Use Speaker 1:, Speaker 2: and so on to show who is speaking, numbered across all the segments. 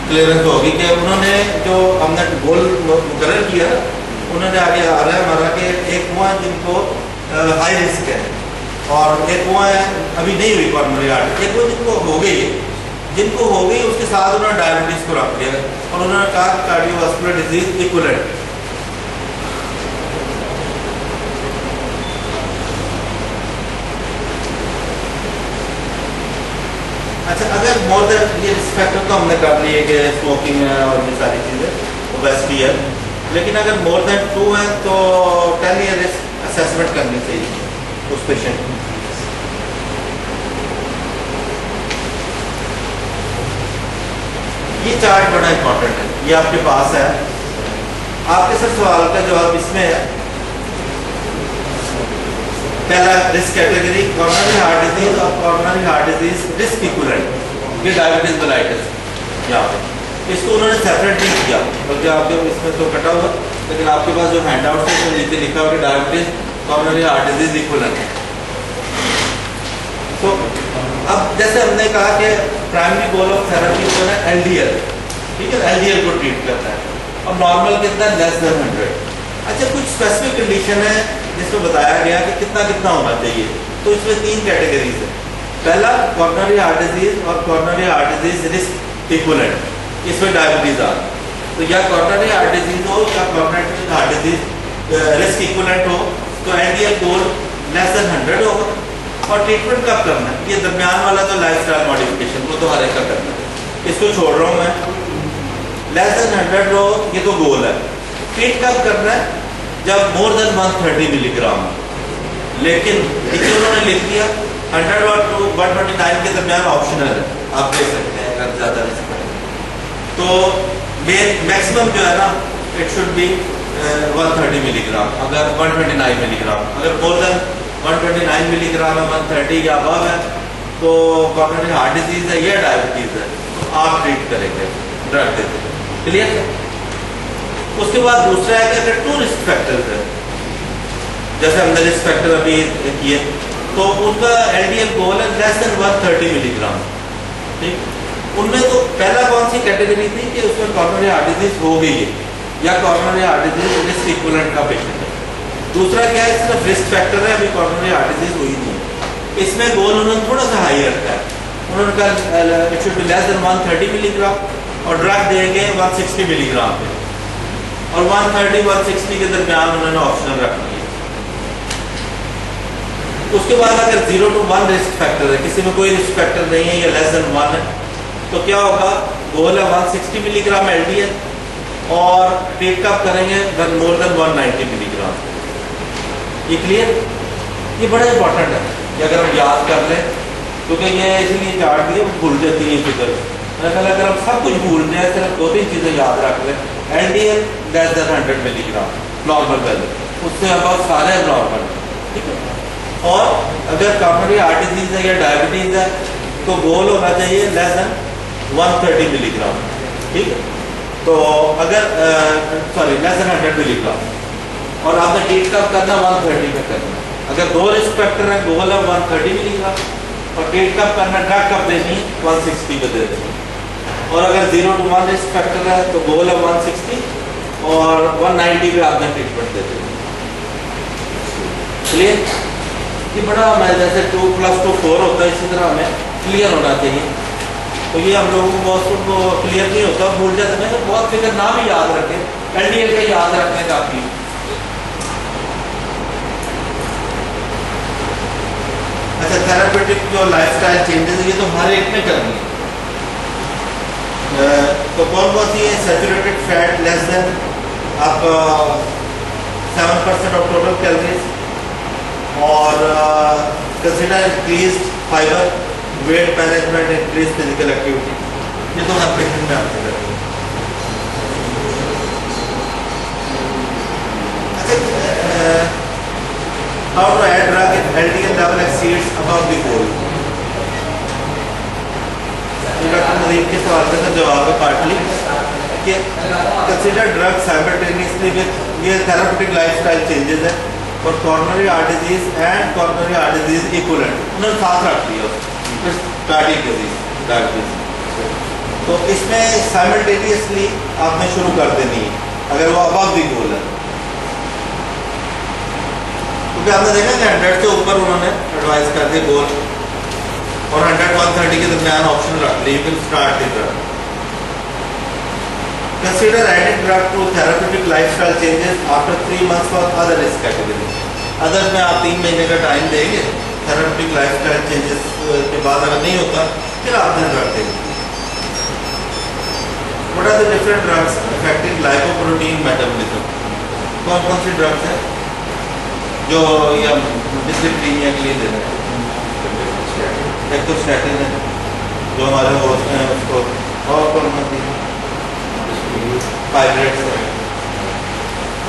Speaker 1: Clearance होगी कि उन्होंने जो हमने गोल मुकर्रर किया, उन्होंने आगे आ रहा है हमारा कि एक वो है जिनको हाई रिस्क है, और एक वो है अभी नहीं हुई कॉर्नरी आर्टरी, एक वो जिनको हो गई है, जिनको हो गई उसके साथ उन्होंने डायबिटीज़ को रख दिया और उन्होंने कहा कार्डियोवास्कुलर डिजीज इक्विवेलेंट। अच्छा, अगर मोर देन ये रिस्क फैक्टर तो हमने कर लिए कि स्मोकिंग है और ये सारी चीज़ें, ओबेसिटी है, लेकिन अगर मोर देन 2 है तो 10 ईयर रिस्क असेसमेंट करनी चाहिए उस पेशेंट की। ये चार्ट बड़ा इंपॉर्टेंट है, ये आपके पास है। आपके सर सवाल का जवाब इसमें है। पहला risk category coronary heart disease और coronary heart disease risk equivalent, ये डायबिटीज मेलाइटिस यहाँ पे इसको उन्होंने सेपरेट नहीं किया, बल्कि आपके इसमें तो कटा हुआ, लेकिन आपके पास जो हैंड आउट है उसमें नीचे लिखा हुआ कि diabetes coronary heart disease equivalent है। तो अब जैसे हमने कहा कि प्राइमरी गोल ऑफ थेरेपी जो है एलडीएल, ठीक है, एलडीएल को ट्रीट करना है, और नॉर्मल कितना लेस देन 100। अच्छा, कुछ स्पेसिफिक कंडीशन है जिसमें बताया गया कि कितना कितना होना चाहिए, तो इसमें 3 कैटेगरीज है। पहला कॉर्नरी हार्ट डिजीज और coronary heart disease risk equivalent, इसमें डायबिटीज आ, तो या कॉर्नरी हार्ट डिजीज हो या coronary heart disease risk equivalent हो, तो एलडीएल गोल लेस देन 100 होगा। और ट्रीटमेंट कब करना है, ये दरमियान वाला तो लाइफस्टाइल मॉडिफिकेशन वो तो हर एक का करना है, इसको छोड़ रहा हूँ मैं। लेस देन 100 हो, ये तो गोल है। ट्रीट कब करना है, जब मोर देन 130 मिलीग्राम, लेकिन नीचे उन्होंने लिख दिया 100 और 129 के दरमियान ऑप्शनल है, आप देख सकते हैं अगर ज़्यादा रिस्क है तो मैक्सिमम जो है ना इट शुड बी 130 मिलीग्राम, अगर 129 मिलीग्राम, अगर मोर देन 129 मिलीग्राम है, 130 या अबव है, तो कॉर्नरी हार्ट डिजीज है या डायबिटीज है, तो आप ट्रीट करेंगे ड्रग देते। क्लियर है? उसके बाद दूसरा है कि अगर 2 रिस्क फैक्टर्स है, जैसे हमने रिस्क फैक्टर अभी किए, तो उनका एलडीएल गोल है लेस देन 130 मिलीग्राम। ठीक, उनमें तो पहला कौन सी कैटेगरी थी कि उसमें कॉर्नरी हार्ट डिजीज हो गई है या coronary heart disease risk equivalent का पेशेंट है। दूसरा क्या है, सिर्फ रिस्क फैक्टर है, अभी कॉर्नरी हार्ट डिजीज हुई नहीं है। इसमें गोल उन्होंने थोड़ा सा हाई रखा है, उन्होंने कहा it should be less than 130 milligram और ड्रग देंगे 160 मिलीग्राम पे, और 130-160 के दरमियान उन्होंने ऑप्शनल रखनी है। उसके बाद अगर 0 to 1 रिस्क फैक्टर है, किसी में कोई रिस्क फैक्टर नहीं है या लेस देन 1 है, तो क्या होगा, गोल है 160 मिलीग्राम एलडीएल और ट्रीट कब करेंगे, मोर देन 190 मिलीग्राम। ये क्लियर? ये बड़ा इंपॉर्टेंट है, ये अगर हम याद कर लें, क्योंकि ये इसलिए चार्ट दिए भूल जाती है फिगर। अगर हम सब कुछ भूल जाए, सिर्फ 2-3 चीज़ें याद रख लें, LDL less than 100 milligram normal value, उससे अबाउट सारे नॉर्मल, ठीक है। और अगर कॉर्नरी हार्ट डिजीज है या डायबिटीज है, तो गोल होना चाहिए लेस देन 130 मिलीग्राम, ठीक है। तो अगर सॉरी लेस देन 100 मिलीग्राम, और आपने ट्रीट कब करना, 130 में करना। अगर 2 रिस्क फैक्टर है, गोल है 130 मिलीग्राम, और ट्रीट कब करना, ड्रग कब देनी है, 160 पे दे देनी। और अगर 0 to 1 रिस्क फैक्टर है, तो गोल है 160 और 190 पे आपने ट्रीटमेंट देते हैं। क्लियर? ये बड़ा हमारे जैसे 2 + 2 4 होता है, इसी तरह हमें क्लियर होना चाहिए। तो ये हम लोगों को बहुत को क्लियर नहीं होता, भूल जाते हैं, तो बहुत फिगर ना भी याद रखें, एलडीएल का याद रखने काफी। अच्छा, थेरापेटिक जो लाइफस्टाइल चेंजेस है, ये तो हर एक में करनी है। तो कौन सी है, सैचुरेटेड फैट लेस देन आप 7% ऑफ टोटल कैलोरीज, और consider increased fibre, weight management, increase physical activity, ये तो हर पेशेंट में आपको करनी है। अच्छा, how to add drug if LDL level exceeds above the goal? Doctor Nadeem के सवाल का जवाब है पार्टली कि कंसीडर ड्रग साइमल्टेनियसली विद ये थेराप्यूटिक लाइफस्टाइल चेंजेस है, और coronary heart disease and coronary heart disease equivalent उन्होंने साथ रख दिया, स्टार्टिंग डिजीज डायबिटीज। تو اس میں سائملٹینیسلی آپ نے شروع کر دینی ہے اگر وہ ابو دی گول ہے، کیونکہ آپ نے دیکھا کہ 100 سے اوپر انہوں نے ایڈوائز کر دی گول، اور 100-130 کے درمیان آپشن رکھ لی، you can start the drug. Consider adding drug to therapeutic lifestyle changes after 3 months for other risk categories. Other میں آپ 3 مہینے کا ٹائم دیں گے، تھراپیوٹک لائف اسٹائل چینجز کے بعد اگر نہیں ہوتا پھر آپ نے ڈرگ دیں گے. What are the different drugs affecting lipoprotein metabolism? کون کون سی ڈرگس ہیں جو یا ڈسپلینیا کے لیے دے رہے ہیں؟ ایک تو اسٹیٹن ہے جو ہمارے ہوسٹ ہیں اس کو، اور کون کون سی فائبریٹس ہے،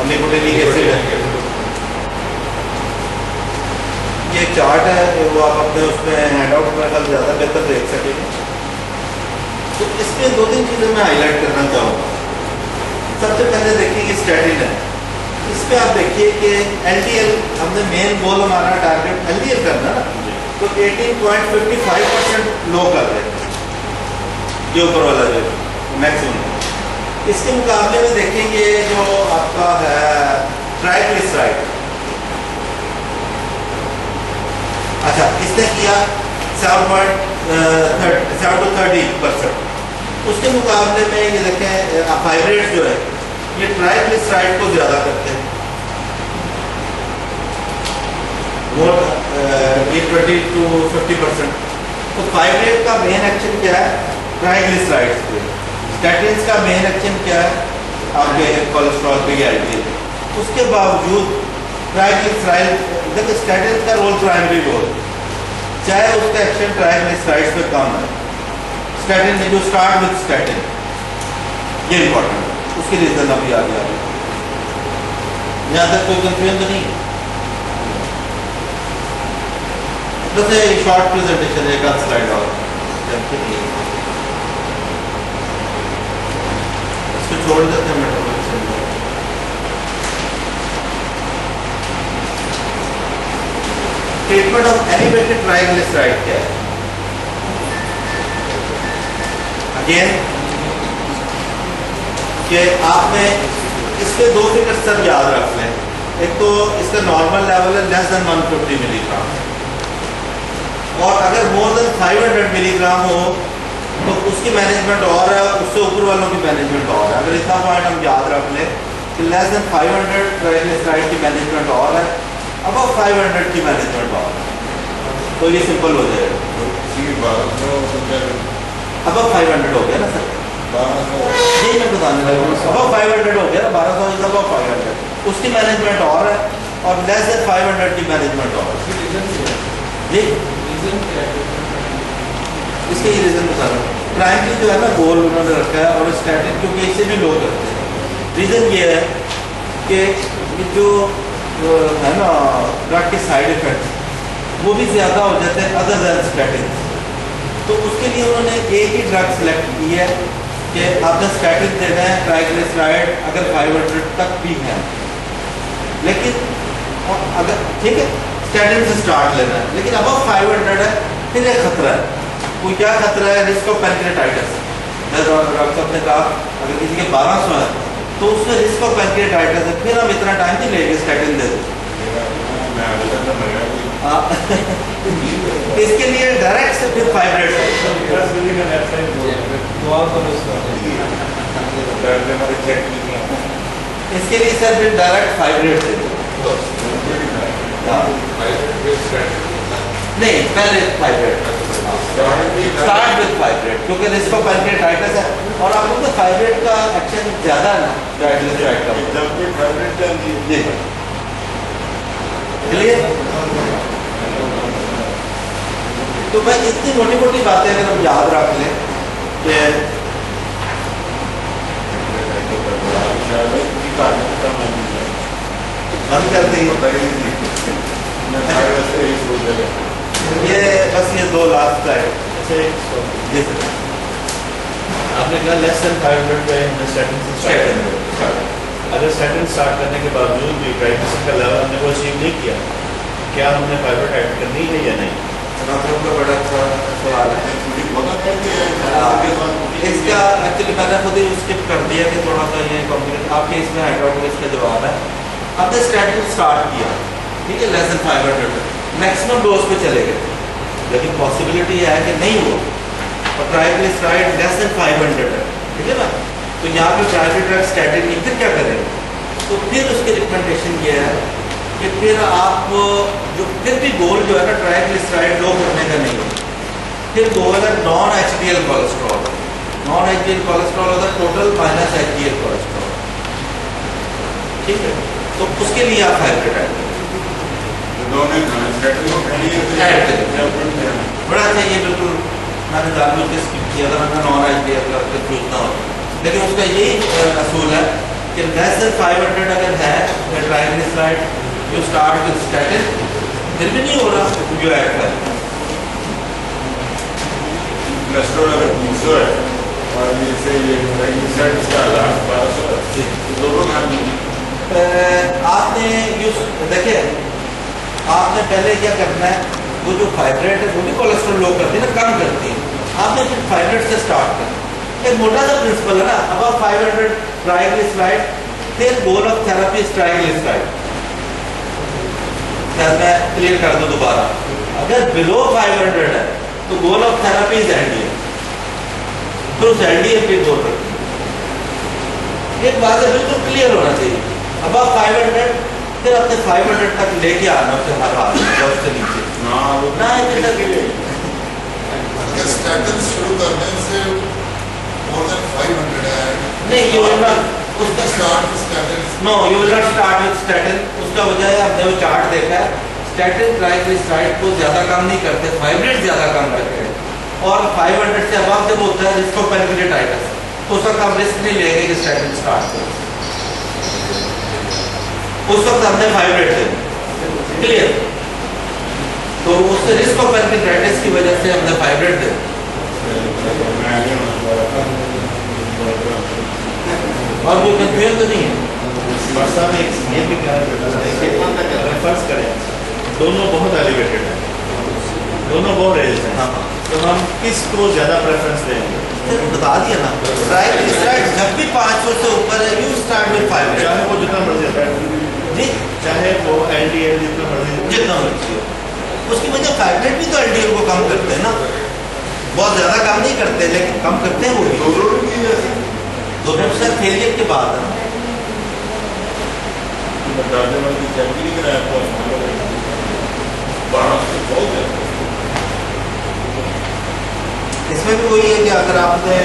Speaker 1: امیبوٹیلیک ایسڈ ہے. یہ ایک چارٹ ہے وہ آپ اپنے اس میں ہینڈ آؤٹ میں کل زیادہ بہتر دیکھ سکیں گے. تو اس میں 2-3 چیزیں میں ہائی لائٹ کرنا چاہوں گا. سب سے پہلے دیکھیے یہ اسٹیٹن ہے، اس پہ آپ دیکھیے کہ ایل ڈی ایل ہم نے مین گول ہمارا ٹارگیٹ ایل ڈی ایل کرنا نا، تو 18.55% لو کر رہے ہیں یہ اوپر والا جو میکسیمم. اس کے مقابلے میں دیکھیں گے جو آپ کا ہے ٹرائیگلیسرائڈ، اچھا اس نے کیا 7.30%. اس کے مقابلے میں یہ دیکھیں فائبریٹ جو ہے یہ ٹرائیگلیسرائڈ کو زیادہ کرتے ہیں، یہ 20-50%. تو فائبریٹ کا مین ایکشن کیا ہے؟ ٹرائیگلیسرائڈز پہ. اسٹیٹنس کا مین ایکشن کیا ہے؟ آپ کے کولیسٹرول پہ یا ایل ڈی ایل. اس کے باوجود ٹرائیگلیسرائڈ دیکھیں اسٹیٹنس کا رول پرائمری رول، چاہے اس کا ایکشن ٹرائیگلیسرائڈز پہ کم ہے. اسٹیٹن جو اسٹارٹ وتھ اسٹیٹن یہ امپورٹنٹ ہے، اس کی ریزن ابھی آگے آ رہی ہے. یہاں تک کوئی کنفیوژن تو نہیں ہے؟ بس شارٹ پریزنٹیشن ایک آدھ سلائڈ اور اس کو چھوڑ دیتے ہیں. ٹریٹمنٹ آف ایلیویٹڈ ٹرائیگلیسرائڈ کیا ہے؟ اگین کہ آپ نے اس کے 2 فگر سب یاد رکھ لیں. ایک تو اس کا نارمل لیول ہے لیس دین 150 ملی گرام، اور اگر مور دین 500 ملی گرام ہو تو اس کی مینجمنٹ اور ہے، اس سے اوپر والوں کی مینجمنٹ اور ہے. اگر اتنا پوائنٹ ہم یاد رکھ لیں کہ لیس دین 500 ٹرائیگلیسرائڈ کی مینجمنٹ اور ہے، ابو 500 کی مینجمنٹ اور ہے، تو یہ سمپل ہو جائے گا. ابو 500 ہو گیا نا سر، یہی میں بتانے لگا ہوں. ابو 500 ہو گیا نا، 1200 ابو 500 اس کی مینجمنٹ اور ہے، اور لیس دین 500 کی مینجمنٹ اور ہے. جی اس کے یہ ریزن بتا رہا ہوں. پرائمری جو ہے نا گول انہوں نے رکھا ہے، اور اسٹیٹن کیونکہ اس سے بھی لو کرتے ہیں. ریزن یہ ہے کہ جو ہے نا ڈرگ کے سائڈ افیکٹ وہ بھی زیادہ ہو جاتے ہیں ادر دین اسٹیٹن. تو اس کے لیے انہوں نے ایک ہی ڈرگ سلیکٹ کی ہے کہ آپ نے اسٹیٹن دینا ہے ٹرائیگلیسرائڈ اگر 500 تک بھی ہے، لیکن اگر ٹھیک ہے اسٹیٹن سے اسٹارٹ لینا ہے، لیکن ابو 500 ہے پھر ایک خطرہ ہے. کوئی کیا خطرہ ہے؟ Risk of pancreatitis. ڈاکٹر صاحب نے کہا اگر کسی کے 1200 ہے تو اس میں رسک آف پینکریٹائٹس ہے، پھر ہم اتنا ٹائم نہیں لیں گے، اسٹیٹن دے دیں. اس کے لیے ڈائریکٹ سے پھر فائبریٹ اس کے لیے سر پھر ڈائریکٹ فائبریٹ دے دیں. نہیں پہلے فائبریٹ اسٹارٹ وتھ فائبریٹ کیونکہ رسک آف پینکریٹائٹس ہے، اور آپ کو فائبریٹ کا ایکشن زیادہ ہے نا ٹرائیگلیسرائڈ کا. جی کلیئر. تو بھائی اتنی موٹی موٹی باتیں اگر ہم یاد رکھ لیں کہ بند کر دیں یہ بس یہ 2 لاسٹ سلائڈ. جی سر
Speaker 2: آپ نے کہا لیس دین 500 پہ اسٹیٹن اگر اسٹیٹن اسٹارٹ کرنے کے باوجود بھی ٹرائیگلیسرائڈ کا لیول ہم نے وہ اچیو نہیں کیا، کیا ہم نے فائبریٹ ایڈ کرنی ہے یا نہیں؟
Speaker 1: मतलब का बड़ा अच्छा सवाल है। इसका एक्चुअली मैंने खुद ही स्किप कर दिया कि थोड़ा सा ये कॉम्प्लिकेट, आपके इसमें हाइड्रोलिक इसका जवाब है। आपने स्टैटिक स्टार्ट किया, ठीक है, लेस देन 500 मैक्सिमम डोज पे चले गए, लेकिन पॉसिबिलिटी है कि नहीं हो और ट्राइग्लिसराइड लेस देन 500 है, ठीक है ना, तो यहाँ पे प्राइवेट ड्रग स्टैटिक नहीं, फिर क्या करेंगे? तो फिर उसकी रिकमेंडेशन ये है कि फिर आप जो फिर भी गोल जो है ना ट्राइग्लिसराइड लो करने का नहीं हो, फिर गोल है non HDL cholesterol. Non HDL cholesterol होता है टोटल माइनस एचडीएल कोलेस्ट्रॉल, ठीक है, तो उसके लिए आप हाइब्रिड ऐड करें। बड़ा अच्छा, ये बिल्कुल मैंने जानबूझ के स्किप किया था, मैं नॉन एचडीएल का पूछता हूँ, लेकिन उसका यही असूल है कि लेस देन 500 अगर है triglyceride, you start with statin, फिर भी नहीं हो रहा, यू ऐड करें।
Speaker 3: कोलेस्ट्रॉल अगर 300 है और जैसे ये ट्राइग्लिसराइड इसका 1200 है, तो दोनों का
Speaker 1: आपने यूज देखिए, आपने पहले क्या करना है, वो जो फाइब्रेट है वो भी कोलेस्ट्रॉल लो करती है ना, कम करती है, आपने फिर फाइब्रेट से स्टार्ट करना। एक मोटा सा प्रिंसिपल है ना, अब 500 ट्राइग्लिसराइड, फिर goal of therapy is triglyceride. मैं क्लियर कर दूं दोबारा, अगर बिलो 500 है तो goal of therapy is LDL, फिर उस एलडीएल पे गोल रखिए। एक बात है बिल्कुल क्लियर होना चाहिए, अब 500 फिर अपने 500 तक लेके आना, उससे हर हाल उससे नीचे
Speaker 3: ना वो
Speaker 1: ना
Speaker 4: स्टैटिन शुरू करने से more than 500 है
Speaker 1: नहीं, यू विल नॉट
Speaker 4: उसका start with statin.
Speaker 1: No, you will not start with statin. उसका वजह है, आपने वो चार्ट देखा है, स्टैटिन ट्राइग्लिसराइड को ज्यादा कम नहीं करते, फाइब्रेट ज्यादा कम करते हैं, और 500 से अबव जब होता है रिस्क ऑफ पेनिक्लेटाइटिस, तो उस वक्त हम रिस्क नहीं लेंगे कि स्टैटिन स्टार्ट करें, उस वक्त हमने फाइब्रेट दे, क्लियर, तो उससे रिस्क ऑफ पेनिक्लेटाइटिस की वजह से हमने फाइब्रेट दे। और कोई कंफ्यूजन तो नहीं है?
Speaker 2: ये भी फर्ज करें दोनों बहुत एलिवेटेड हैं, दोनों बहुत रेज हैं,
Speaker 1: हाँ,
Speaker 2: तो हम किसको ज्यादा प्रेफरेंस देंगे?
Speaker 1: बता दिया ना, ट्राइग्लिसराइड जब भी 500 से ऊपर है यू स्टार्ट विद 500,
Speaker 2: चाहे वो जितना मर्जी है
Speaker 1: जी,
Speaker 2: चाहे वो एलडीएल जितना मर्जी
Speaker 1: जितना मर्जी हो। उसकी वजह फाइब्रेट भी तो एलडीएल को कम करते हैं ना, बहुत ज्यादा कम नहीं करते लेकिन कम करते हैं वो भी, दोनों से फेलियर के बाद है। इसमें भी वही है कि अगर आपने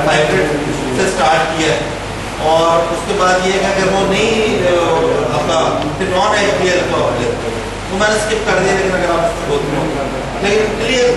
Speaker 1: फाइब्रेट से स्टार्ट किया है और उसके बाद ये है कि अगर वो नहीं आपका फिर नॉन एचडीएल का तो मैंने स्किप कर दिया, लेकिन अगर आप लेकिन क्लियर